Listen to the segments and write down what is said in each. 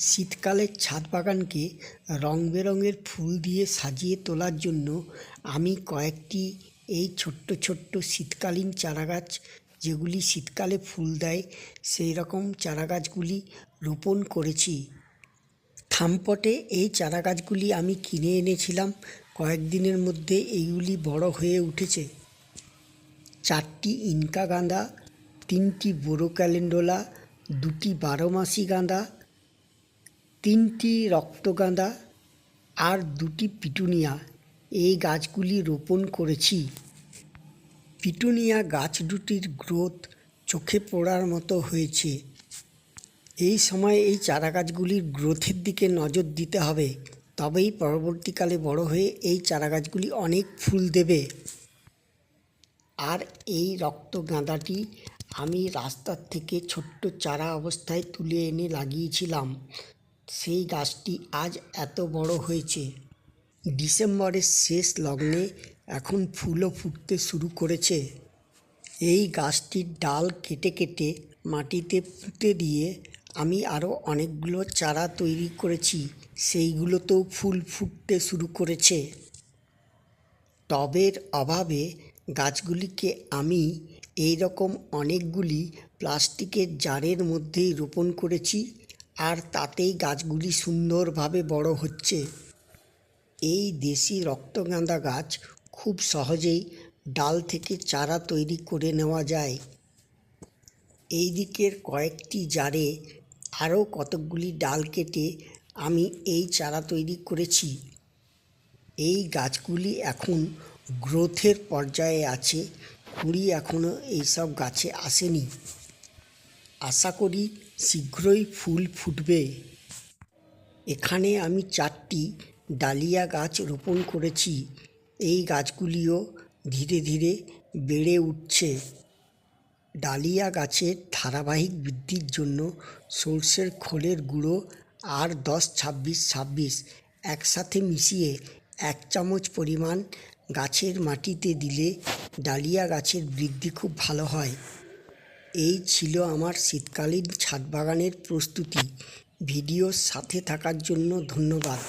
শীতকালের ছাদ বাগানকে রং বেরঙের ফুল দিয়ে সাজিয়ে তোলার জন্য আমি কয়েকটি এই ছোট্ট ছোট্ট শীতকালীন চারাগাছ, যেগুলি শীতকালে ফুল দেয়, সেই রকম চারাগাছগুলি রোপণ করেছি। থামপটে এই চারাগাছগুলি আমি কিনে এনেছিলাম, কয়েকদিনের মধ্যে এইগুলি বড় হয়ে উঠেছে। 4টি ইনকা গাঁদা, 3টি বোরো ক্যালেন্ডুলা, 2টি বারোমাসি গাঁদা, 3টি রক্তগাঁদা আর 2টি পিটুনিয়া এই গাছগুলি রোপণ করেছি। পিটুনিয়া গাছ দুটির গ্রোথ চোখে পড়ার মতো হয়েছে। এই সময় এই চারা গাছগুলির গ্রোথের দিকে নজর দিতে হবে, তবেই পরবর্তীকালে বড় হয়ে এই চারা গাছগুলি অনেক ফুল দেবে। আর এই রক্তগাঁদাটি আমি রাস্তার থেকে ছোট্ট চারা অবস্থায় তুলে এনে লাগিয়েছিলাম, সেই গাছটি আজ এত বড় হয়েছে। ডিসেম্বরের শেষ লগ্নে এখন ফুলও ফুটতে শুরু করেছে। এই গাছটির ডাল কেটে কেটে মাটিতে পুঁতে দিয়ে আমি আরও অনেকগুলো চারা তৈরি করেছি, সেইগুলোতেও ফুল ফুটতে শুরু করেছে। টবের অভাবে গাছগুলিকে আমি এই রকম অনেকগুলি প্লাস্টিকের জারের মধ্যেই রোপণ করেছি, আর তাতেই গাছগুলি সুন্দরভাবে বড় হচ্ছে। এই দেশি রক্তগাঁদা গাছ খুব সহজেই ডাল থেকে চারা তৈরি করে নেওয়া যায়। এই দিকের কয়েকটি জারে আরও কতকগুলি ডাল কেটে আমি এই চারা তৈরি করেছি। এই গাছগুলি এখন গ্রোথের পর্যায়ে আছে, কুঁড়ি এখনও এইসব গাছে আসেনি। আশা করি শীঘ্রই ফুল ফুটবে। এখানে আমি 4টি ডালিয়া গাছ রোপণ করেছি। এই গাছগুলিও ধীরে ধীরে বেড়ে উঠছে। ডালিয়া গাছের ধারাবাহিক বৃদ্ধির জন্য সর্ষের খোলের গুঁড়ো আর 10-26-26 একসাথে মিশিয়ে 1 চামচ পরিমাণ গাছের মাটিতে দিলে ডালিয়া গাছের বৃদ্ধি খুব ভালো হয়। এই ছিল আমার শীতকালীন ছাদ বাগানের প্রস্তুতি। ভিডিওর সাথে থাকার জন্য ধন্যবাদ।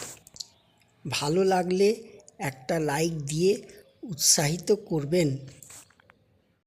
ভালো লাগলে একটা লাইক দিয়ে উৎসাহিত করবেন।